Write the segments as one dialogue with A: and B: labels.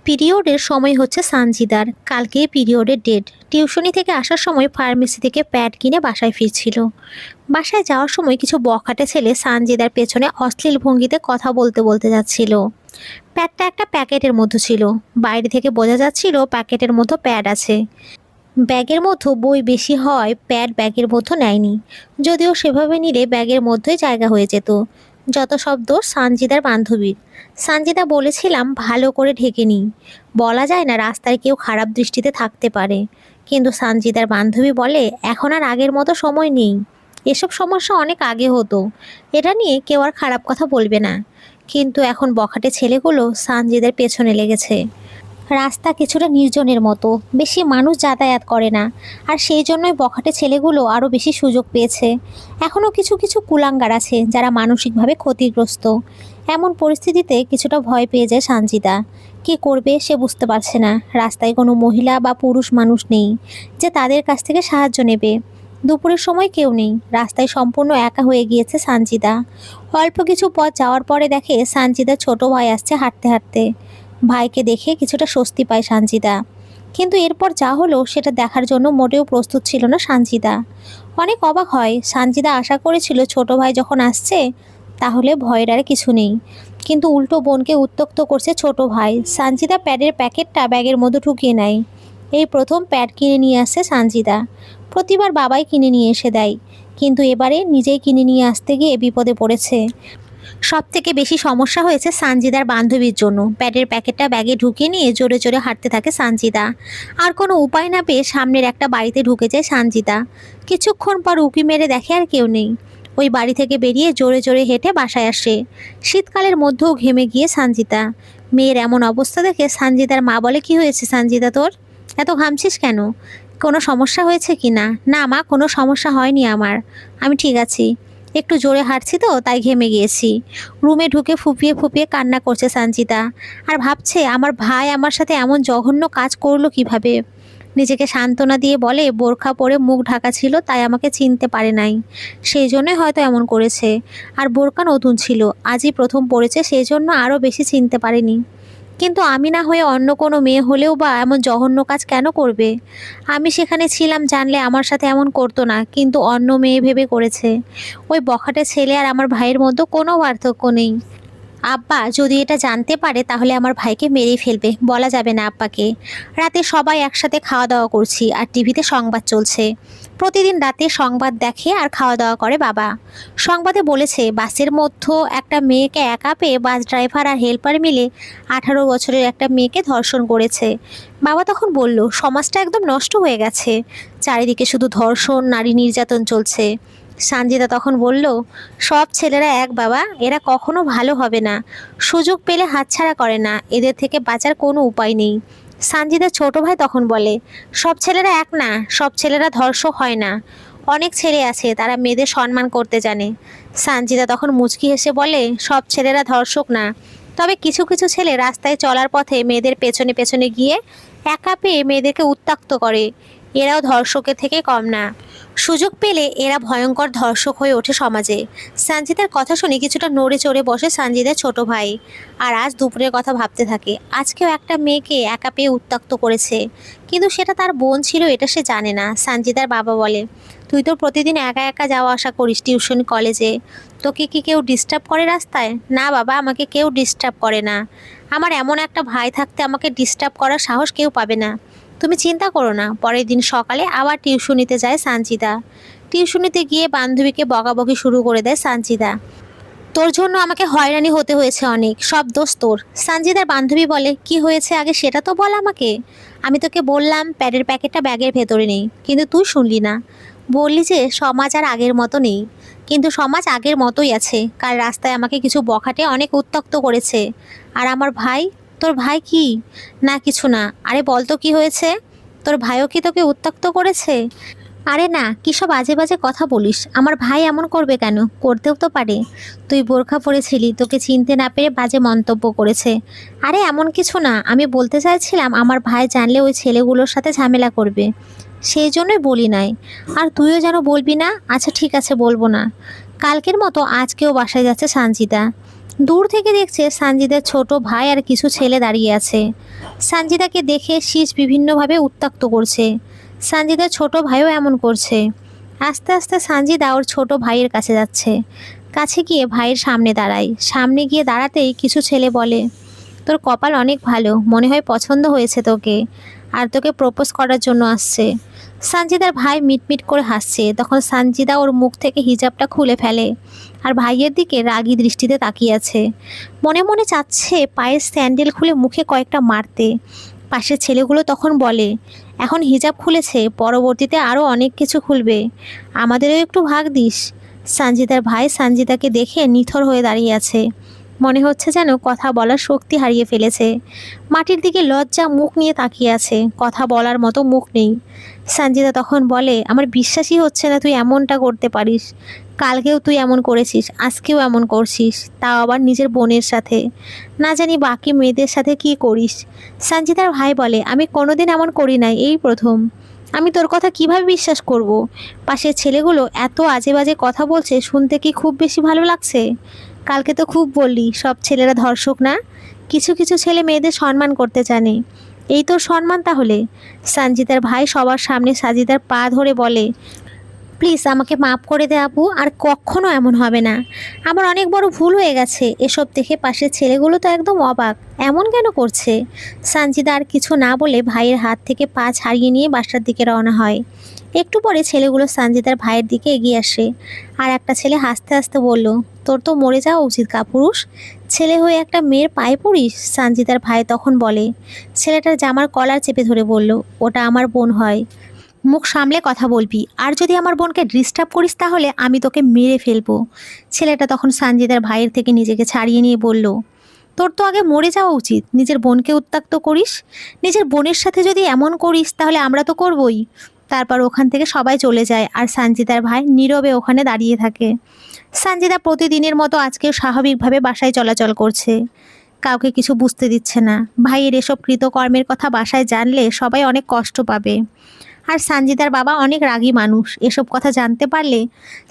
A: পিরিয়ডের সময় হচ্ছে সানজিদার। কালকে পিরিয়ডের ডেট। টিউশনি থেকে আসার সময় ফার্মেসি থেকে প্যাড কিনে বাসায় ফিরছিল। বাসায় যাওয়ার সময় কিছু বখাটে ছেলে সানজিদার পেছনে অশ্লীল ভঙ্গিতে কথা বলতে বলতে যাচ্ছিল। প্যাডটা একটা প্যাকেটের মধ্যে ছিল। বাইরে থেকে বোঝা যাচ্ছিল প্যাকেটের মধ্যে প্যাড আছে। ব্যাগের মধ্যে বই বেশি হয়, প্যাড ব্যাগের মধ্যে নেয়নি। যদিও সেভাবে নিলে ব্যাগের মধ্যেই জায়গা হয়ে যেত। যত সব দোষ সানজিদার বান্ধবীর। সানজিদা বলেছিলাম ভালো করে ঢেকে নিই। বলা যায় না রাস্তায় কেউ খারাপ দৃষ্টিতে থাকতে পারে, কিন্তু সানজিদার বান্ধবী বলে এখন আর আগের মতো সময় নেই। এসব সমস্যা অনেক আগে হতো, এটা নিয়ে কেউ আর খারাপ কথা বলবে না। কিন্তু এখন বখাটে ছেলেগুলো সানজিদার পেছনে লেগেছে। রাস্তা কিছুটা নির্জনের মতো, বেশি মানুষ যাতায়াত করে না, আর সেই জন্যই বখাটে ছেলেগুলো আরও বেশি সুযোগ পেয়েছে। এখনও কিছু কিছু কুলাঙ্গার আছে যারা মানসিকভাবে ক্ষতিগ্রস্ত। এমন পরিস্থিতিতে কিছুটা ভয় পেয়ে যায় সানজিদা। কী করবে সে বুঝতে পারছে না। রাস্তায় কোনো মহিলা বা পুরুষ মানুষ নেই যে তাদের কাছ থেকে সাহায্য নেবে। দুপুরের সময় কেউ নেই। রাস্তায় সম্পূর্ণ একা হয়ে গিয়েছে সানজিদা। অল্প কিছু পথ যাওয়ার পরে দেখে সানজিদার ছোট ভাই আসছে হাঁটতে হাঁটতে। ভাইকে দেখে কিছুটা স্বস্তি পায় সানজিদা। কিন্তু এরপর যা হলো সেটা দেখার জন্য মোটেও প্রস্তুত ছিল না সানজিদা। অনেক অবাক হয়। সানজিদা আশা করেছিল ছোট ভাই যখন আসছে তাহলে ভয়ের আর কিছু নেই, কিন্তু উল্টো বোনকে উত্ত্যক্ত করছে ছোট ভাই। সানজিদা প্যাডের প্যাকেটটা ব্যাগের মধ্যে ঢুকিয়ে নেয়। এই প্রথম প্যাড কিনে নিয়ে আসছে সানজিদা। প্রতিবার বাবাই কিনে নিয়ে এসে দেয়, কিন্তু এবারে নিজেই কিনে নিয়ে আসতে গিয়ে বিপদে পড়েছে। সবথেকে বেশি সমস্যা হয়েছে সানজিদার বান্ধবীর জন্য। প্যাডের প্যাকেটটা ব্যাগে ঢুকিয়ে নিয়ে জোরে জোরে হাঁটতে থাকে সানজিদা। আর কোনো উপায় না পেয়ে সামনের একটা বাড়িতে ঢুকে যায় সানজিদা। কিছুক্ষণ পর উঁকি মেরে দেখে আর কেউ নেই। ওই বাড়ি থেকে বেরিয়ে জোরে জোরে হেঁটে বাসায় আসে। শীতকালের মধ্যেও ঘেমে গিয়ে সানজিদা। মেয়ের এমন অবস্থা দেখে সানজিদার মা বলে, কি হয়েছে সানজিদা তোর? এত ঘামছিস কেন? কোনো সমস্যা হয়েছে কি না? না মা, কোনো সমস্যা হয়নি আমার, আমি ঠিক আছি। একটু জোরে হাঁটছি তো তাই ঘেমে গিয়েছি। রুমে ঢুকে ফুপিয়ে ফুপিয়ে কান্না করছে সানজিদা। আর ভাবছে আমার ভাই আমার সাথে এমন জঘন্য কাজ করলো কিভাবে। নিজেকে সান্ত্বনা দিয়ে বলে বোরখা পরে মুখ ঢাকা ছিল তাই আমাকে চিনতে পারে নাই, সেই জন্যই হয়তো এমন করেছে। আর বোরকা নতুন ছিল, আজই প্রথম পড়েছে, সেই জন্য আরও বেশি চিনতে পারেনি। কিন্তু আমি না হয়ে অন্য কোনো মেয়ে হলেও বা এমন জঘন্য কাজ কেন করবে? আমি সেখানে ছিলাম জানলে আমার সাথে এমন করতো না, কিন্তু অন্য মেয়ে ভেবে করেছে। ওই বখাটে ছেলে আর আমার ভাইয়ের মধ্যে কোনো পার্থক্য নেই। আব্বা যদি এটা জানতে পারে তাহলে আমার ভাইকে মেরেই ফেলবে, বলা যাবে না আব্বাকে। রাতে সবাই একসাথে খাওয়া দাওয়া করছি আর টিভিতে সংবাদ চলছে। প্রতিদিন রাতে সংবাদ দেখে আর খাওয়া দাওয়া করে বাবা। সংবাদে বলেছে বাসের মধ্যে একটা মেয়েকে একা পেয়ে বাস ড্রাইভার আর হেল্পার মিলে 18 বছরের একটা মেয়েকে ধর্ষণ করেছে। বাবা তখন বলল সমাজটা একদম নষ্ট হয়ে গেছে, চারিদিকে শুধু ধর্ষণ, নারী নির্যাতন চলছে। সানজিদা তখন বলল সব ছেলেরা এক বাবা, এরা কখনো ভালো হবে না। সুযোগ পেলে হাতছাড়া করে না, এদের থেকে বাঁচার কোনো উপায় নেই। সানজিদার ছোট ভাই তখন বলে সব ছেলেরা এক না, সব ছেলেরা ধর্ষক হয় না। অনেক ছেলে আছে তারা মেয়েদের সম্মান করতে জানে। সানজিদা তখন মুচকি হেসে বলে সব ছেলেরা ধর্ষক না, তবে কিছু কিছু ছেলে রাস্তায় চলার পথে মেয়েদের পেছনে পেছনে গিয়ে একা পেয়ে মেয়েদেরকে উত্ত্যক্ত করে, এরাও ধর্ষকের থেকে কম না। সুযোগ পেলে এরা ভয়ঙ্কর ধর্ষক হয়ে ওঠে সমাজে। সানজিদার কথা শুনে কিছুটা নড়ে চড়ে বসে সানজিদার ছোট ভাই। আর আজ দুপুরের কথা ভাবতে থাকে। আজকেও একটা মেয়েকে একা পেয়ে উত্ত্যক্ত করেছে, কিন্তু সেটা তার বোন ছিল এটা সে জানে না। সানজিদার বাবা বলে তুই তো প্রতিদিন একা একা যাওয়া আসা করিস টিউশন কলেজে, তোকে কি কেউ ডিস্টার্ব করে রাস্তায়? না বাবা, আমাকে কেউ ডিস্টার্ব করে না। আমার এমন একটা ভাই থাকতে আমাকে ডিস্টার্ব করার সাহস কেউ পাবে না। তুমি চিন্তা করো না। পরের দিন সকালে আবার টিউশনিতে যায় সানজিদা। টিউশনিতে গিয়ে বান্ধবীকে বকাবকি শুরু করে দেয় সানজিদা। তোর জন্য আমাকে হয়রানি হতে হয়েছে অনেক, সব দোষ তোর। সানজিদার বান্ধবী বলে কি হয়েছে আগে সেটা তো বল আমাকে। আমি তোকে বললাম প্যাডের প্যাকেটটা ব্যাগের ভেতরে নেই, কিন্তু তুই শুনলি না। বললি যে সমাজ আর আগের মতো নেই, কিন্তু সমাজ আগের মতোই আছে। কাল রাস্তায় আমাকে কিছু বখাটে অনেক উত্ত্যক্ত করেছে। আর আমার ভাই? তোর ভাই কি? না কিছু না। আরে বল তো কি হয়েছে? তোর ভাইও কি তোকে উত্ত্যক্ত করেছে? আরে না, কী সব বাজে বাজে কথা বলিস। আমার ভাই এমন করবে কেন? করতেও তো পারে। তুই বোরখা পরেছিলি, তোকে চিনতে না পেরে বাজে মন্তব্য করেছে। আরে এমন কিছু না, আমি বলতে চাইছিলাম আমার ভাই জানলে ওই ছেলেগুলোর সাথে ঝামেলা করবে, সেই জন্যই বলি নাই। আর তুইও যেন বলবি না। আচ্ছা ঠিক আছে, বলবো না। কালকের মতো আজকেও বাসায় যাচ্ছে সানজিদা। দূর থেকে দেখছে সানজিদার ছোট ভাই আর কিছু ছেলে দাঁড়িয়ে আছে। সানজিদাকে দেখে শীষ বিভিন্নভাবে উত্ত্যক্ত করছে। সানজিদার ছোট ভাইও এমন করছে। আস্তে আস্তে সানজিদা ওর ছোট ভাইয়ের কাছে যাচ্ছে। কাছে গিয়ে ভাইয়ের সামনে দাঁড়ায়। সামনে গিয়ে দাঁড়াতেই কিছু ছেলে বলে, তোর কপাল অনেক ভালো, মনে হয় পছন্দ হয়েছে তোকে, আর তোকে প্রপোজ করার জন্য আসছে। সানজিদার ভাই মিটমিট করে হাসছে। তখন সানজিদা ওর মুখ থেকে হিজাবটা খুলে ফেলে আর ভাইয়ের দিকে রাগী দৃষ্টিতে তাকিয়ে আছে। মনে মনে চাচ্ছে পায়ের স্যান্ডেল খুলে মুখে কয়েকটা মারতে। পাশের ছেলেগুলো তখন বলে, এখন হিজাব খুলেছে, পরবর্তীতে আরও অনেক কিছু খুলবে, আমাদেরও একটু ভাগ দিস। সানজিদার ভাই সানজিদাকে দেখে নিথর হয়ে দাঁড়িয়ে আছে। মনে হচ্ছে যেন কথা বলার শক্তি হারিয়ে ফেলেছে। মাটির দিকে লজ্জা মুখ নিয়ে তাকিয়ে আছে, কথা বলার মতো মুখ নেই। সানজিদা তখন বলে, আমার বিশ্বাসই হচ্ছে না তুই এমনটা করতে পারিস। কালকেও তুই এমন করেছিস, আজকেও এমন করছিস, তাও আবার নিজের বোনের সাথে। না জানি বাকি মেয়েদের সাথে কি করিস। সানজিদার ভাই বলে, আমি কোনোদিন এমন করি নাই, এই প্রথম। আমি তোর কথা কিভাবে বিশ্বাস করব? পাশের ছেলেগুলো এত আজে বাজে কথা বলছে, শুনতে কি খুব বেশি ভালো লাগছে? কালকে তো খুব বললি সব ছেলেরা ধর্ষক না, কিছু কিছু ছেলে মেয়েদের সম্মান করতে জানে, এই তোর সম্মান তাহলে? সানজিদার ভাই সবার সামনে সাজিদার পা ধরে বলে, প্লিজ আমাকে মাফ করে দে আপু, আর কখনো এমন হবে না। আমার অনেক বড় ভুল হয়ে গেছে। এসব দেখে পাশের ছেলেগুলো তো একদম অবাক, এমন কেন করছে? সানজিদা আর কিছু না বলে ভাইয়ের হাত থেকে পা ছাড়িয়ে নিয়ে বাসার দিকে রওনা হয়। একটু পরে ছেলেগুলো সানজিদার ভাইয়ের দিকে এগিয়ে আসে। আর একটা ছেলে হাসতে হাসতে বলল, তোর তো মরে যাওয়া উচিত কাপুরুষ, ছেলে হয়ে একটা মেয়ের পায়ে পড়িস। সানজিদার ভাই তখন বলে, ছেলেটার জামার কলার চেপে ধরে বলল, ওটা আমার বোন হয়, মুখ সামলে কথা বলবি, আর যদি আমার বোনকে ডিস্টার্ব করিস তাহলে আমি তোকে মেরে ফেলবো। ছেলেটা তখন সানজিদার ভাইয়ের থেকে নিজেকে ছাড়িয়ে নিয়ে বলল, তোর তো আগে মরে যাওয়া উচিত, নিজের বোনকে উত্ত্যক্ত করিস। নিজের বোনের সাথে যদি এমন করিস তাহলে আমরা তো করবই। তারপর ওখান থেকে সবাই চলে যায় আর সানজিদার ভাই নীরবে ওখানে দাঁড়িয়ে থাকে। সানজিদা প্রতিদিনের মতো আজকেও স্বাভাবিকভাবে বাসায় চলাচল করছে। কাউকে কিছু বুঝতে দিচ্ছে না। ভাইয়ের এসব কৃতকর্মের কথা বাসায় জানলে সবাই অনেক কষ্ট পাবে। আর সানজিদার বাবা অনেক রাগী মানুষ, এসব কথা জানতে পারলে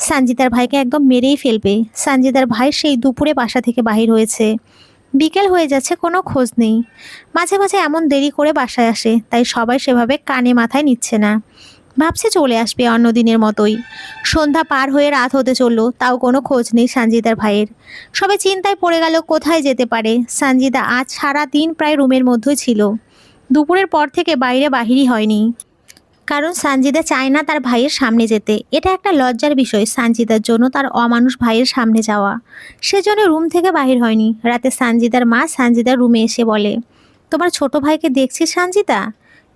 A: সানজিদার ভাইকে একদম মেরেই ফেলবে। সানজিদার ভাই সেই দুপুরে বাসা থেকে বাহির হয়েছে। বিকেল হয়ে যাচ্ছে, কোনো খোঁজ নেই। মাঝে মাঝে এমন দেরি করে বাসায় আসে, তাই সবাই সেভাবে কানে মাথায় নিচ্ছে না। ভাবছে চলে আসবে অন্য দিনের মতোই। সন্ধ্যা পার হয়ে রাত হতে চললো, তাও কোনো খোঁজ নেই সানজিদার ভাইয়ের। সবাই চিন্তায় পড়ে গেল কোথায় যেতে পারে। সানজিদা আজ সারা দিন প্রায় রুমের মধ্যেই ছিল। দুপুরের পর থেকে বাইরে বাহিরই হয়নি, কারণ সানজিদা চায় না তার ভাইয়ের সামনে যেতে। এটা একটা লজ্জার বিষয় সানজিদার জন্য, তার অমানুষ ভাইয়ের সামনে যাওয়া। সেজন্য রুম থেকে বাহির হয়নি। রাতে সানজিদার মা সানজিদার রুমে এসে বলে, তোমার ছোট ভাইকে দেখছিস সানজিদা?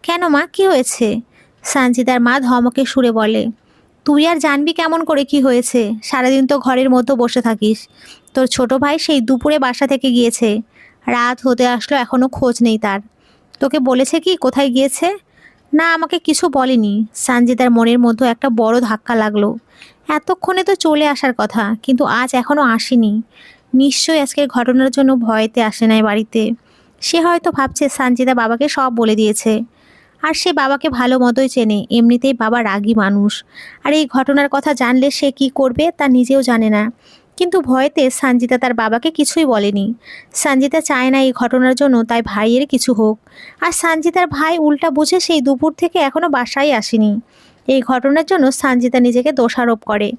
A: কেন মা, কি হয়েছে? সানজিদার মা ধমকে সুরে বলে, তুই আর জানবি কেমন করে কি হয়েছে? সারাদিন তো ঘরের মতো বসে থাকিস। তোর ছোট ভাই সেই দুপুরে বাসা থেকে গিয়েছে, রাত হতে আসলো, এখনো খোঁজ নেই তার। তোকে বলেছে কি কোথায় গিয়েছে? না, আমাকে কিছু বলেনি। সানজিদার মনের মধ্যে একটা বড় ধাক্কা লাগলো। এতক্ষণে তো চলে আসার কথা, কিন্তু আজ এখনো আসেনি। নিশ্চয়ই আজকের ঘটনার জন্য ভয়েতে আসে নাই বাড়িতে। সে হয়তো ভাবছে সানজিদা বাবাকে সব বলে দিয়েছে। আর সে বাবাকে ভালো মতোই চেনে, এমনিতেই বাবা রাগী মানুষ। আর এই ঘটনার কথা জানলে সে কি করবে তা নিজেও জানে না। কিন্তু ভয়েতে সানজিদা তার বাবাকে কিছুই বলেনি। সানজিদা চায় না এই ঘটনার জন্য তাই ভাইয়ের কিছু হোক। আর সানজিদার ভাই উল্টা বুঝে সেই দুপুর থেকে এখনো বাসায় আসেনি। এই ঘটনার জন্য সানজিদা নিজেকে দোষারোপ করে।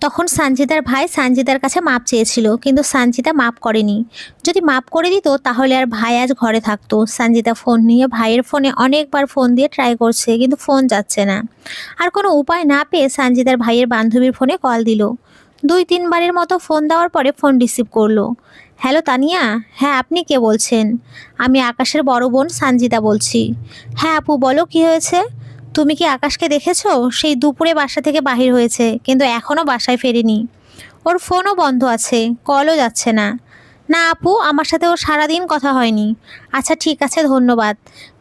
A: তখন সানজিদার ভাই সানজিদার কাছে মাপ চেয়েছিল, কিন্তু সানজিদা মাপ করেনি। যদি মাপ করে দিত তাহলে আর ভাই আজ ঘরে থাকতো। সানজিদা ফোন নিয়ে ভাইয়ের ফোনে অনেকবার ফোন দিয়ে ট্রাই করছে, কিন্তু ফোন যাচ্ছে না। আর কোনো উপায় না পেয়ে সানজিদার ভাইয়ের বান্ধবীর ফোনে কল দিল। 2-3 বারের মতো ফোন দেওয়ার পরে ফোন রিসিভ করলো। হ্যালো তানিয়া, হ্যাঁ আপনি কে বলছেন? আমি আকাশের বড় বোন সানজিদা বলছি। হ্যাঁ আপু বলো, কি হয়েছে? তুমি কি আকাশকে দেখেছো? সেই দুপুরে বাসা থেকে বাহির হয়েছে, কিন্তু এখনও বাসায় ফেরেনি। ওর ফোনও বন্ধ আছে, কলও যাচ্ছে না। না আপু, আমার সাথে ওর সারাদিন কথা হয়নি। আচ্ছা ঠিক আছে, ধন্যবাদ।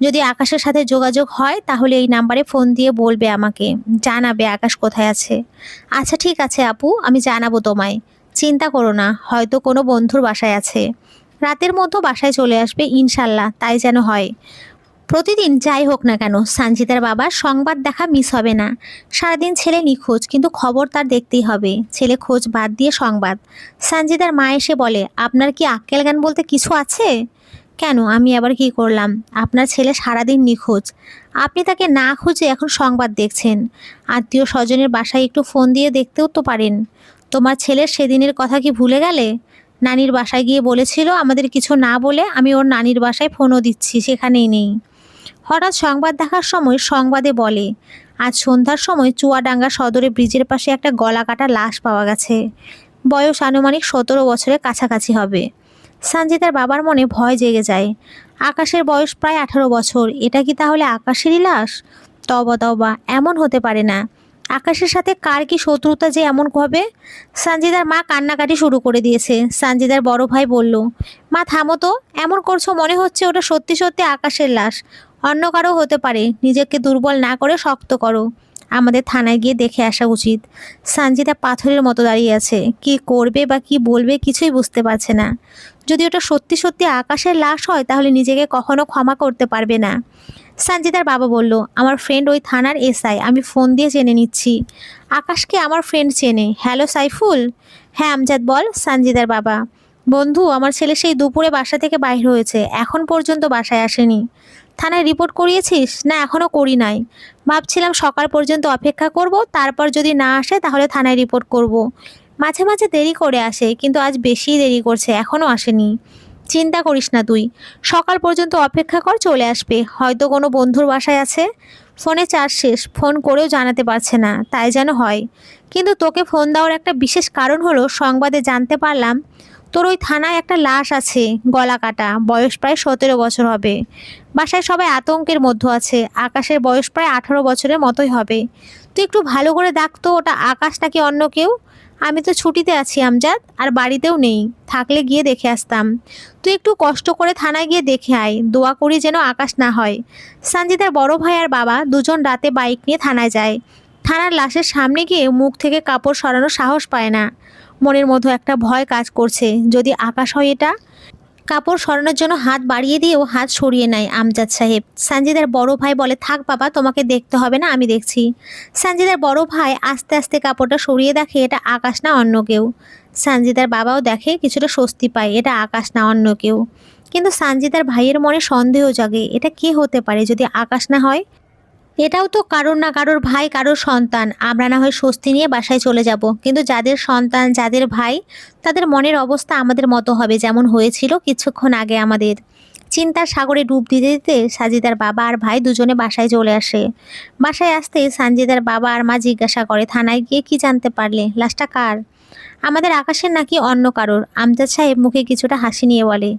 A: যদি আকাশের সাথে যোগাযোগ হয় তাহলে এই নাম্বারে ফোন দিয়ে বলবে, আমাকে জানাবে আকাশ কোথায় আছে। আচ্ছা ঠিক আছে আপু, আমি জানাবো তোমায়। চিন্তা করো না, হয়তো কোনো বন্ধুর বাসায় আছে। রাতের মধ্যে বাসায় চলে আসবে ইনশাল্লাহ, তাই যেন হয়। প্রতিদিন যাই হোক না কেন সানজিদার বাবার সংবাদ দেখা মিস হবে না। সারাদিন ছেলে নিখোঁজ, কিন্তু খবর তার দেখতেই হবে। ছেলে খোঁজ বাদ দিয়ে সংবাদ। সানজিদার মা এসে বলে, আপনার কি আক্কেল জ্ঞান বলতে কিছু আছে? কেন, আমি আবার কি করলাম? আপনার ছেলে সারাদিন নিখোঁজ, আপনি তাকে না খুঁজে এখন সংবাদ দেখছেন। আত্মীয় স্বজনের বাসায় একটু ফোন দিয়ে দেখতেও তো পারেন। তোমার ছেলের সেদিনের কথা কি ভুলে গেলে? নানির বাসায় গিয়ে বলেছিল আমাদের কিছু না বলে, আমি ওর নানির বাসায় ফোনও দিচ্ছি, সেখানেই নেই। হঠাৎ সংবাদ দেখার সময় সংবাদে বলে, আজ সন্ধ্যার সময় চুয়াডাঙ্গা সদরে ব্রিজের পাশে একটা গলা কাটা লাশ পাওয়া গেছে। বয়স আনুমানিক 17 বছরের কাছাকাছি হবে। সানজিদার বাবার মনে ভয় জেগে যায়। আকাশের বয়স প্রায় 18 বছর, এটা কি তাহলে আকাশেরই লাশ? তবা তবা, এমন হতে পারে না। আকাশের সাথে কার কি শত্রুতা যে এমন হবে? সানজিদার মা কান্নাকাটি শুরু করে দিয়েছে। সানজিদার বড় ভাই বলল, মা থামো তো, এমন করছো মনে হচ্ছে ওটা সত্যি সত্যি আকাশের লাশ। অন্য কারো হতে পারে, নিজেকে দুর্বল না করে শক্ত করো। আমাদের থানায় গিয়ে দেখে আসা উচিত। সানজিদা পাথরের মতো দাঁড়িয়ে আছে, কি করবে বা কি বলবে কিছুই বুঝতে পারছে না। যদি ওটা সত্যি সত্যি আকাশের লাশ হয় তাহলে নিজেকে কখনো ক্ষমা করতে পারবে না। সানজিদার বাবা বলল, আমার ফ্রেন্ড ওই থানার এসআই, আমি ফোন দিয়ে জেনে নিচ্ছি। আকাশকে আমার ফ্রেন্ড চেনে। হ্যালো সাইফুল। হ্যাঁ আমজাদ বল। সানজিদার বাবা, বন্ধু, আমার ছেলে সেই দুপুরে বাসা থেকে বাইর হয়েছে, এখন পর্যন্ত বাসায় আসেনি। থানায় রিপোর্ট করিয়েছিস? না, এখনও করি নাই। ভাবছিলাম সকাল পর্যন্ত অপেক্ষা করব, তারপর যদি না আসে তাহলে থানায় রিপোর্ট করব। মাঝে মাঝে দেরি করে আসে, কিন্তু আজ বেশি দেরি করছে, এখনও আসেনি। চিন্তা করিস না তুই, সকাল পর্যন্ত অপেক্ষা কর, চলে আসবে। হয়তো কোনো বন্ধুর বাসায় আছে। ফোনে চার্জ শেষ, ফোন করেও জানাতে পারছে না, তাই যেন হয়। কিন্তু তোকে ফোন দেওয়ার একটা বিশেষ কারণ হলো, সংবাদে জানতে পারলাম তোর ওই থানায় একটা লাশ আছে, গলা কাটা, বয়স প্রায় 17 বছর হবে। বাসায় সবাই আতঙ্কের মধ্যে আছে। আকাশের বয়স প্রায় 18 বছরের মতোই হবে। তুই একটু ভালো করে দেখ তো, ওটা আকাশ নাকি অন্য কেউ। আমি তো ছুটিতে আছি আমজাদ, আর বাড়িতেও নেই, থাকলে গিয়ে দেখে আসতাম। তুই একটু কষ্ট করে থানায় গিয়ে দেখে আয়, দোয়া করি যেন আকাশ না হয়। সানজিদার বড় ভাই আর বাবা দুজন রাতে বাইক নিয়ে থানায় যায়। থানার লাশের সামনে গিয়ে মুখ থেকে কাপড় সরানোর সাহস পায় না। মনের মধ্যে একটা ভয় কাজ করছে, যদি আকাশ হয় এটা। কাপড় সরানোর জন্য হাত বাড়িয়ে দিয়েও হাত সরিয়ে নেয় আমজাদ সাহেব। সানজিদার বড় ভাই বলে, থাক বাবা, তোমাকে দেখতে হবে না, আমি দেখছি। সানজিদার বড় ভাই আস্তে আস্তে কাপড়টা সরিয়ে দেখে এটা আকাশ না অন্য কেউ। সানজিদার বাবাও দেখে, কিছুটা স্বস্তি পায়, এটা আকাশ না অন্য কেউ। কিন্তু সানজিদার ভাইয়ের মনে সন্দেহ জাগে, এটা কে হতে পারে যদি আকাশ না হয়? এটাও তো কারোর না কারোর ভাই, কারোর সন্তান। আমরা না হয় স্বস্তি নিয়ে বাসায় চলে যাব, কিন্তু যাদের সন্তান, যাদের ভাই, তাদের মনের অবস্থা আমাদের মতো হবে, যেমন হয়েছিল কিছুক্ষণ আগে আমাদের। চিন্তার সাগরে ডুব দিতে দিতে সানজিদার বাবা আর ভাই দুজনে বাসায় চলে আসে। বাসায় আসতে সানজিদার বাবা আর মা জিজ্ঞাসা করে, থানায় গিয়ে কি জানতে পারলে? লাশটা কার? আমাদের আকাশের নাকি অন্য কারোর। আমজাদ সাহেব মুখে কিছুটা হাসি নিয়ে বলে,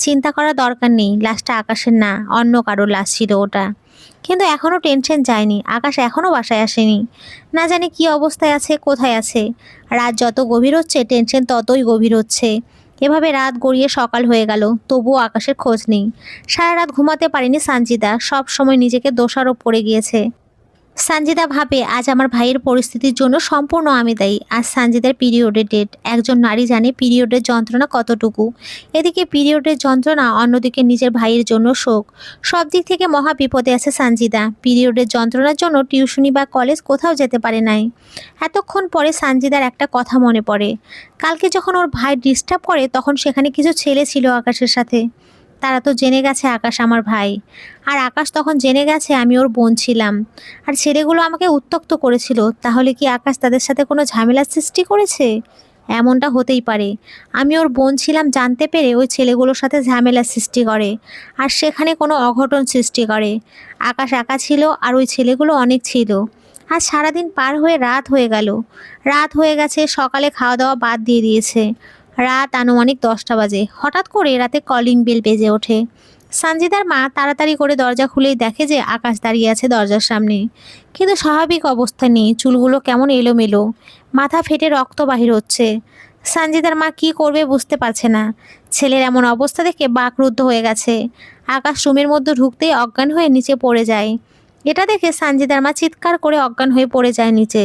A: চিন্তা করার দরকার নেই, লাশটা আকাশের না, অন্য কারোর লাশ ছিল ওটা। কিন্তু এখনও টেনশন যায়নি, আকাশ এখনও বাসায় আসেনি। না জানি কি অবস্থায় আছে, কোথায় আছে। রাত যত গভীর হচ্ছে টেনশন ততই গভীর হচ্ছে। এভাবে রাত গড়িয়ে সকাল হয়ে গেল, তবুও আকাশের খোঁজ নেই। সারা রাত ঘুমাতে পারেনি সানজিদা, সব সময় নিজেকে দোষারোপ করে গিয়েছে। সানজিদা ভাবে, আজ আমার ভাইয়ের পরিস্থিতির জন্য সম্পূর্ণ আমি দায়ী। আজ সানজিদার পিরিয়ডের ডেট। একজন নারী জানে পিরিয়ডের যন্ত্রণা কতটুকু। এদিকে পিরিয়ডের যন্ত্রণা, অন্যদিকে নিজের ভাইয়ের জন্য শোক। সব দিক থেকে মহা বিপদে আছে সানজিদা। পিরিয়ডের যন্ত্রণার জন্য টিউশনি বা কলেজ কোথাও যেতে পারে নাই। এতক্ষণ পরে সানজিদার একটা কথা মনে পড়ে। কালকে যখন ওর ভাই ডিস্টার্ব করে, তখন সেখানে কিছু ছেলে ছিল আকাশের সাথে। তারা তো জেনে গেছে আকাশ আমার ভাই, আর আকাশ তখন জেনে গেছে আমি ওর বোন ছিলাম। আর ছেলেগুলো আমাকে উত্ত্যক্ত করেছিল। তাহলে কি আকাশ তাদের সাথে কোনো ঝামেলার সৃষ্টি করেছে? এমনটা হতেই পারে। আমি ওর বোন ছিলাম জানতে পেরে ওই ছেলেগুলোর সাথে ঝামেলার সৃষ্টি করে, আর সেখানে কোনো অঘটন সৃষ্টি করে। আকাশ একা ছিল আর ওই ছেলেগুলো অনেক ছিল। আজ সারাদিন পার হয়ে রাত হয়ে গেল। রাত হয়ে গেছে, সকালে খাওয়া দাওয়া বাদ দিয়ে দিয়েছে। রাত আনুমানিক 10টা বাজে। হঠাৎ করে রাতে কলিং বেল বেজে ওঠে। সানজিদার মা তাড়াতাড়ি করে দরজা খুলেই দেখে যে আকাশ দাঁড়িয়ে আছে দরজার সামনে, কিন্তু স্বাভাবিক অবস্থা নেই। চুলগুলো কেমন এলোমেলো, মাথা ফেটে রক্ত বাহির হচ্ছে। সানজিদার মা কি করবে বুঝতে পারছে না। ছেলের এমন অবস্থা দেখে বাকরুদ্ধ হয়ে গেছে। আকাশ রুমের মধ্যে ঢুকতেই অজ্ঞান হয়ে নিচে পড়ে যায়। এটা দেখে সানজিদার মা চিৎকার করে অজ্ঞান হয়ে পড়ে যায় নিচে।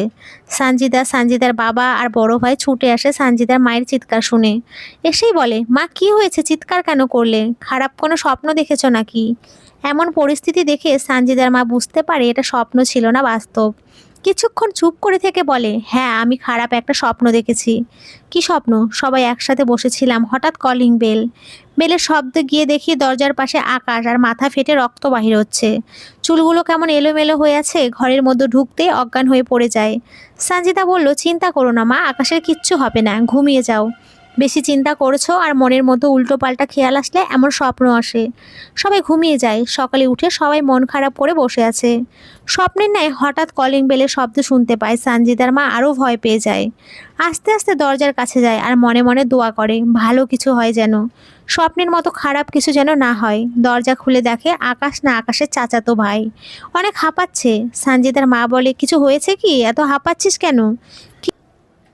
A: সানজিদার বাবা আর বড় ভাই ছুটে আসে সানজিদার মায়ের চিৎকার শুনে। এসেই বলে, মা কি হয়েছে, চিৎকার কেন করলে, খারাপ কোনো স্বপ্ন দেখেছো নাকি? এমন পরিস্থিতি দেখে সানজিদার মা বুঝতে পারে এটা স্বপ্ন ছিল না, বাস্তব। কিছুক্ষণ চুপ করে থেকে বলে, হ্যাঁ আমি খারাপ একটা স্বপ্ন দেখেছি। কি স্বপ্ন? সবাই একসাথে বসেছিলাম, হঠাৎ কলিং বেল। বেলের শব্দ গিয়ে দেখি দরজার পাশে আকাশ, আর মাথা ফেটে রক্ত বাহির হচ্ছে। চুলগুলো কেমন এলোমেলো হয়ে আছে, ঘরের মধ্যে ঢুকতে অজ্ঞান হয়ে পড়ে যায়। সানজিদা বলল, চিন্তা করো না মা, আকাশের কিচ্ছু হবে না, ঘুমিয়ে যাও। বেশি চিন্তা করছো আর মনের মধ্যে উল্টো পাল্টা খেয়াল আসলে এমন স্বপ্ন আসে। সবাই ঘুমিয়ে যায়। সকালে উঠে সবাই মন খারাপ করে বসে আছে। স্বপ্নের ন্যায় হঠাৎ কলিং বেলের শব্দ শুনতে পায়। সানজিদার মা আরও ভয় পেয়ে যায়। আস্তে আস্তে দরজার কাছে যায় আর মনে মনে দোয়া করে, ভালো কিছু হয় যেন, স্বপ্নের মতো খারাপ কিছু যেন না হয়। দরজা খুলে দেখে আকাশ না, আকাশের চাচাতো ভাই। অনেক হাঁপাচ্ছে। সানজিদার মা বলে, কিছু হয়েছে কি, এত হাঁপাচ্ছিস কেন?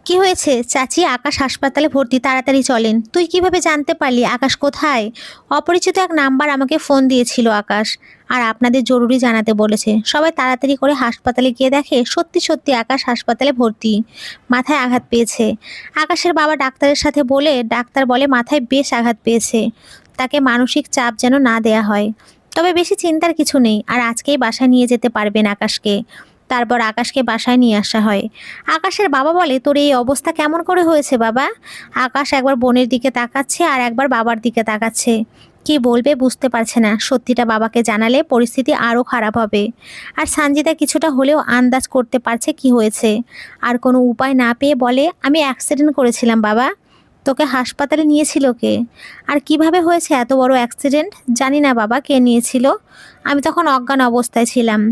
A: কি হয়েছে চাচি? আকাশ হাসপাতালে ভর্তি, তাড়াতাড়ি চলেন। তুই কিভাবে জানতে পারলি আকাশ কোথায়? অপরিচিত এক নাম্বার আমাকে ফোন দিয়েছিল আকাশ, আর আপনাদের জরুরি জানাতে বলেছে। সবাই তাড়াতাড়ি করে হাসপাতালে গিয়ে দেখে সত্যি সত্যি আকাশ হাসপাতালে ভর্তি, মাথায় আঘাত পেয়েছে। আকাশের বাবা ডাক্তারের সাথে বলে, ডাক্তার বলে মাথায় বেশ আঘাত পেয়েছে, তাকে মানসিক চাপ যেন না দেয়া হয়। তবে বেশি চিন্তার কিছু নেই, আর আজকেই বাসায় নিয়ে যেতে পারবেন আকাশকে। তারপর আকাশকে বাসায় নিয়ে আসা হয়। আকাশের বাবা বলে, তোর এই অবস্থা কেমন করে হয়েছে বাবা? আকাশ একবার বোনের দিকে তাকাচ্ছে আর একবার বাবার দিকে তাকাচ্ছে। কি বলবে বুঝতে পারছে না। সত্যিটা বাবাকে জানালে পরিস্থিতি আরও খারাপ হবে। আর সানজিদা কিছুটা হলেও আন্দাজ করতে পারছে কি হয়েছে। আর কোনো উপায় না পেয়ে বলে, আমি অ্যাক্সিডেন্ট করেছিলাম বাবা। তোকে হাসপাতালে নিয়েছিল কে? আর কিভাবে হয়েছে এত বড় অ্যাক্সিডেন্ট? জানি না বাবা, কে নিয়েছিল। আমি তখন অজ্ঞান অবস্থায় ছিলাম।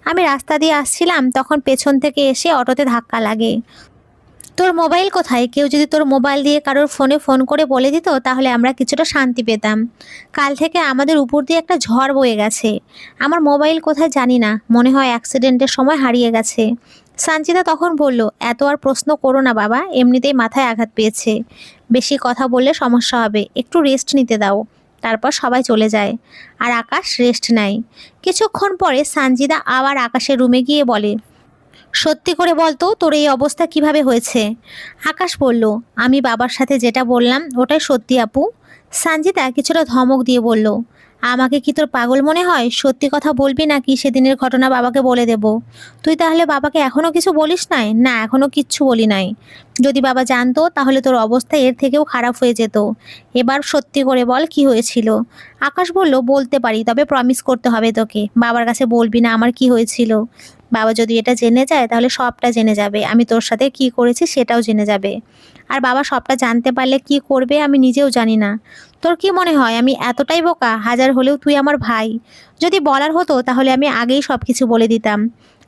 A: আমি রাস্তা দিয়ে আসছিলাম, তখন পেছন থেকে এসে অটোতে ধাক্কা লাগে। তোর মোবাইল কোথায়? কেউ যদি তোর মোবাইল দিয়ে কারোর ফোনে ফোন করে বলে দিত, তাহলে আমরা কিছুটা শান্তি পেতাম। কাল থেকে আমাদের উপর দিয়ে একটা ঝড় বয়ে গেছে। আমার মোবাইল কোথায় জানি না, মনে হয় অ্যাক্সিডেন্টের সময় হারিয়ে গেছে। সানজিদা তখন বলল, এত আর প্রশ্ন করো না বাবা, এমনিতেই মাথায় আঘাত পেয়েছে। বেশি কথা বললে সমস্যা হবে, একটু রেস্ট নিতে দাও। তারপর সবাই চলে যায় আর আকাশ রেস্ট নেয়। কিছুক্ষণ পরে সানজিদা আবার আকাশের রুমে গিয়ে বলে, সত্যি করে বলতো তোর এই অবস্থা কিভাবে হয়েছে? আকাশ বলল, আমি বাবার সাথে যেটা বললাম ওটাই সত্যি আপু। সানজিদা কিছুটা ধমক দিয়ে বলল, আমাকে কি তোর পাগল মনে হয়? সত্যি কথা বলবি নাকি সেদিনের ঘটনা বাবাকে বলে দেব? তুই তাহলে বাবাকে এখনও কিছু বলিস নাই? না, এখনও কিচ্ছু বলি নাই। যদি বাবা জানতো তাহলে তোর অবস্থা এর থেকেও খারাপ হয়ে যেত। এবার সত্যি করে বল কি হয়েছিল। আকাশ বলল, বলতে পারি, তবে প্রমিস করতে হবে তোকে, বাবার কাছে বলবি না আমার কি হয়েছিল। বাবা যদি এটা জেনে যায় তাহলে সবটা জেনে যাবে, আমি তোর সাথে কি করেছি সেটাও জেনে যাবে। আর বাবা সবটা জানতে পারলে কি করবে আমি নিজেও জানি না। তোর কি মনে হয় আমি এতটাই বোকা? হাজার হলেও তুই আমার ভাই। যদি বলার হতো তাহলে আমি আগেই সব কিছু বলে দিতাম।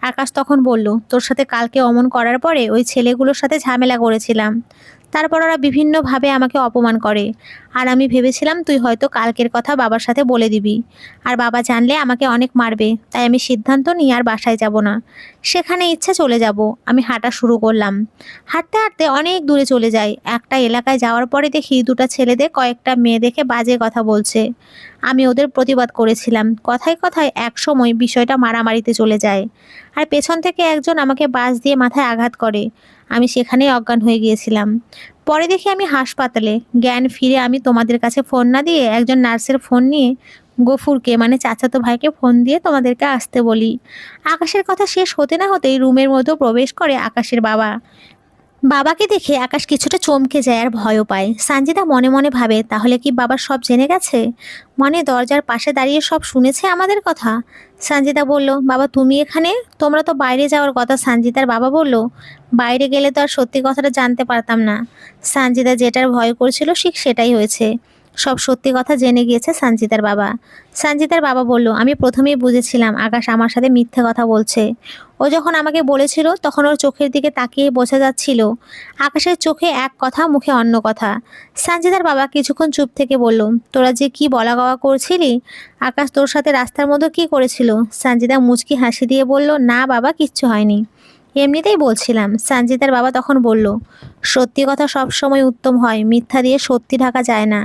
A: আকাশ তখন বলল, তোর সাথে কালকে অমন করার পরে ওই ছেলেগুলোর সাথে ঝামেলা করেছিলাম। তারপর ওরা বিভিন্নভাবে আমাকে অপমান করে। আর আমি ভেবেছিলাম তুই হয়তো কালকের কথা বাবার সাথে বলে দিবি। আর বাবা জানলে আমাকে অনেক মারবে, তাই আমি সিদ্ধান্ত নিয়ে আর বাসায় যাব না। সেখানে ইচ্ছা চলে যাব। আমি হাঁটা শুরু করলাম। হাঁটতে হাঁটতে অনেক দূরে চলে যাই। একটা এলাকায় যাওয়ার পরে দেখি দুটো ছেলেদের কয়েকটা মেয়ে দেখে বাজে কথা বলছে। আমি ওদের প্রতিবাদ করেছিলাম। কথায় কথায় এক সময় বিষয়টা মারামারিতে চলে যায়। আর পেছন থেকে একজন আমাকে বাঁশ দিয়ে মাথায় আঘাত করে। আমি সেখানেই অজ্ঞান হয়ে গিয়েছিলাম। পরে দেখি আমি হাসপাতালে। জ্ঞান ফিরে আমি তোমাদের কাছে ফোন না দিয়ে একজন নার্সের ফোন নিয়ে গফুরকে, মানে চাচাতো ভাইকে ফোন দিয়ে তোমাদেরকে আসতে বলি। আকাশের কথা শেষ হতে না হতেই রুমের মধ্যে প্রবেশ করে আকাশের বাবা। বাবাকে দেখে আকাশ কিছুটা চমকে যায় আর ভয়ও পায়। সানজিদা মনে মনে ভাবে, তাহলে কি বাবা সব জেনে গেছে? মনে দরজার পাশে দাঁড়িয়ে সব শুনেছে আমাদের কথা। সানজিদা বলল, বাবা তুমি এখানে? তোমরা তো বাইরে যাওয়ার কথা। সানজিদার বাবা বলল, বাইরে গেলে তো আর সত্যি কথাটা জানতে পারতাম না। সানজিদা যেটার ভয় করছিল ঠিক সেটাই হয়েছে। সব সত্যি কথা জেনে গিয়েছে সানজিদার বাবা। সানজিদার বাবা বলল, আমি প্রথমেই বুঝেছিলাম আকাশ আমার সাথে মিথ্যে কথা বলছে। ও যখন আমাকে বলেছিল তখন ওর চোখের দিকে তাকিয়ে বোঝা যাচ্ছিল আকাশের চোখে এক কথা, মুখে অন্য কথা। সানজিদার বাবা কিছুক্ষণ চুপ থেকে বলল, তোরা যে কি বলা গাওয়া করছিলি? আকাশ তোর সাথে রাস্তার মধ্যে কি করেছিল? সানজিদা মুচকি হাসি দিয়ে বলল, না বাবা, কিচ্ছু হয়নি, এমনিতেই বলছিলাম। সানজিদার বাবা তখন বলল, সত্যি কথা সবসময় উত্তম হয়, মিথ্যা দিয়ে সত্যি ঢাকা যায় না।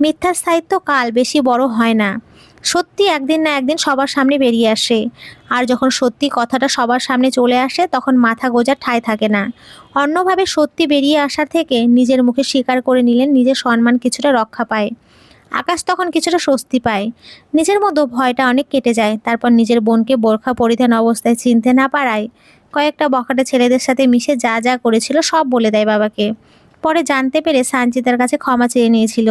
A: মিথ্যার স্থায়িত্ব কাল বেশি বড় হয় না। সত্যি একদিন না একদিন সবার সামনে বেরিয়ে আসে। আর যখন সত্যি কথাটা সবার সামনে চলে আসে তখন মাথা গোঁজার ঠাঁই থাকে না। অন্যভাবে সত্যি বেরিয়ে আসার থেকে নিজের মুখে স্বীকার করে নিলেন নিজের সম্মান কিছুটা রক্ষা পায়। আকাশ তখন কিছুটা স্বস্তি পায়। নিজের মধ্যে ভয়টা অনেক কেটে যায়। তারপর নিজের বোনকে বোরখা পরিধান অবস্থায় চিনতে না পারায় কয়েকটা বখাটে ছেলেদের সাথে মিশে যা যা করেছিল সব বলে দেয় বাবাকে। পরে জানতে পেরে সানজিদার কাছে ক্ষমা চেয়ে নিয়েছিল।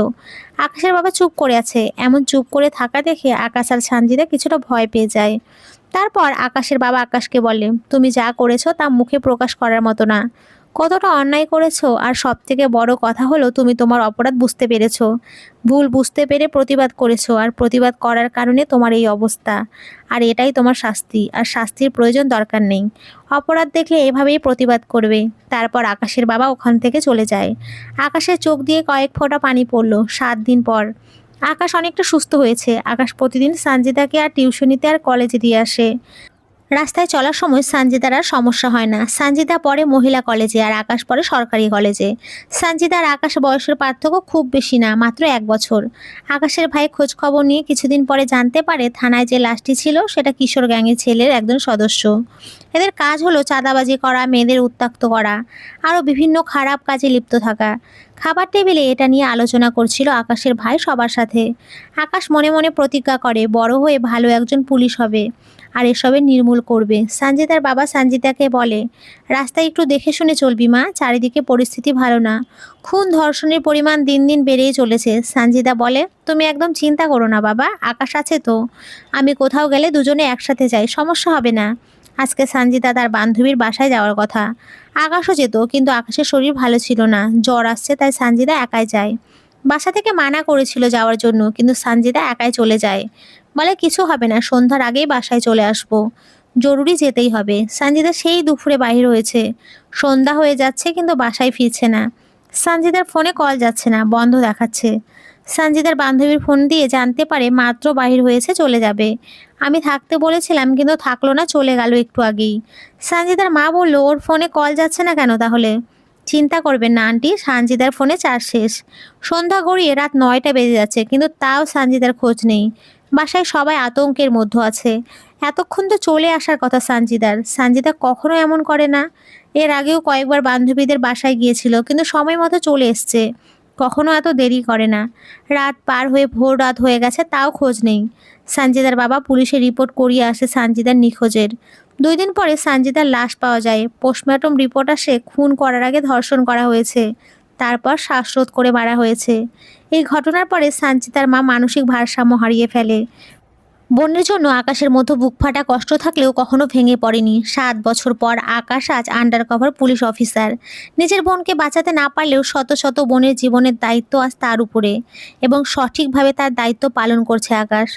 A: আকাশের বাবা চুপ করে আছে। এমন চুপ করে থাকা দেখে আকাশ আর সানজিদা কিছুটা ভয় পেয়ে যায়। তারপর আকাশের বাবা আকাশকে বলে, তুমি যা করেছো তা মুখে প্রকাশ করার মতো না। কতটা অন্যায় করেছো, আর সবথেকে বড় কথা হলো তুমি তোমার অপরাধ বুঝতে পেরেছো। ভুল বুঝতে পেরে প্রতিবাদ করেছো, আর প্রতিবাদ করার কারণে তোমার এই অবস্থা। আর এটাই তোমার শাস্তি, আর শাস্তির প্রয়োজন দরকার নেই। অপরাধ দেখলে এভাবেই প্রতিবাদ করবে। তারপর আকাশের বাবা ওখান থেকে চলে যায়। আকাশের চোখ দিয়ে কয়েক ফোঁটা পানি পড়ল। 7 দিন পর আকাশ অনেকটা সুস্থ হয়েছে। আকাশ প্রতিদিন সানজিদাকে আর টিউশনিতে আর কলেজে দিয়ে আসে। রাস্তায় চলার সময় সানজিদার আর সমস্যা হয় না। সানজিদা পড়ে মহিলা কলেজে আর আকাশ পড়ে সরকারি কলেজে। সানজিদা আর আকাশ বয়সের পার্থক্য খুব বেশি না, মাত্র 1 বছর। আকাশের ভাই খোঁজ খবর নিয়ে কিছুদিন পরে জানতে পারে থানায় যে লাশটি ছিল সেটা কিশোর গ্যাংয়ের ছেলের একজন সদস্য। এদের কাজ হলো চাঁদাবাজি করা, মেয়েদের উত্ত্যক্ত করা, আরও বিভিন্ন খারাপ কাজে লিপ্ত থাকা। খাবার টেবিলে এটা নিয়ে আলোচনা করছিল আকাশের ভাই সবার সাথে। আকাশ মনে মনে প্রতিজ্ঞা করে বড় হয়ে ভালো একজন পুলিশ হবে আর এসবের নির্মূল করবে। সানজিদার বাবা সানজিদাকে বলে, রাস্তায় একটু দেখে শুনে চলবি মা, চারিদিকে পরিস্থিতি ভালো না। খুন ধর্ষণের পরিমাণ দিন দিন বেড়েই চলেছে। সানজিদা বলে, তুমি একদম চিন্তা করো না বাবা, আকাশ আছে তো। আমি কোথাও গেলে দুজনে একসাথে যাই, সমস্যা হবে না। আজকে সানজিদা তার বান্ধবীর বাসায় যাওয়ার কথা। আকাশও যেত, কিন্তু আকাশের শরীর ভালো ছিল না, জ্বর আসছে, তাই সানজিদা একাই যায়। বাসা থেকে মানা করেছিল যাওয়ার জন্য, কিন্তু সানজিদা একাই চলে যায়। বলে কিছু হবে না, সন্ধ্যার আগেই বাসায় চলে আসবো। জরুরি যেতেই হবে। সানজিদা সেই দুপুরে বাহির হয়েছে। সন্ধ্যা হয়ে যাচ্ছে কিন্তু বাসায় ফিরছে না। সানজিদার ফোনে কল যাচ্ছে না, বন্ধ দেখাচ্ছে। সানজিদার বান্ধবীর ফোন দিয়ে জানতে পারে মাত্র বাহির হয়েছে, চলে যাবে। আমি থাকতে বলেছিলাম কিন্তু থাকলো না, চলে গেল একটু আগেই। সানজিদার মা বলল, ওর ফোনে কল যাচ্ছে না কেন তাহলে? চিন্তা করবেন না আন্টি, সানজিদার ফোনে চার্জ শেষ। সন্ধ্যা গড়িয়ে রাত 9টা বেজে যাচ্ছে, কিন্তু তাও সানজিদার খোঁজ নেই। বাসায় সবাই আতঙ্কের মধ্যে আছে। এতক্ষণ তো চলে আসার কথা সানজিদার। সানজিদা কখনো এমন করে না। এর আগেও কয়েকবার বান্ধবীদের বাসায় গিয়েছিল, কিন্তু সময় মতো চলে এসছে। কখনো এত দেরি করে না। রাত পার হয়ে ভোর রাত হয়ে গেছে, তাও খোঁজ নেই। সানজিদার বাবা পুলিশে রিপোর্ট করিয়ে আসে সানজিদার নিখোঁজের। 2 দিন পরে সানজিদার লাশ পাওয়া যায়। পোস্টমর্টম রিপোর্ট আসে খুন করার আগে ধর্ষণ করা হয়েছে, তারপর শ্বাসরোধ করে মারা হয়েছে। এই ঘটনার পরে সানজিদার মা মানসিক ভারসাম্য হারিয়ে ফেলে। বোনের জন্য আকাশের মতো বুক ফাটা কষ্ট থাকলেও কখনো ভেঙে পড়েনি। 7 বছর পর আকাশ আজ আন্ডারকভার পুলিশ অফিসার। নিজের বোনকে বাঁচাতে না পারলেও শত শত বোনের জীবনের দায়িত্ব আজ তার উপরে, এবং সঠিকভাবে তার দায়িত্ব পালন করছে আকাশ।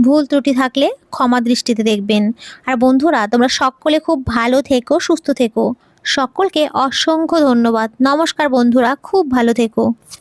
A: ভুল ত্রুটি থাকলে ক্ষমা দৃষ্টিতে দেখবেন। আর বন্ধুরা, তোমরা সকলে খুব ভালো থেকো, সুস্থ থেকো। সকলকে অসংখ্য ধন্যবাদ। নমস্কার বন্ধুরা, খুব ভালো থেকো।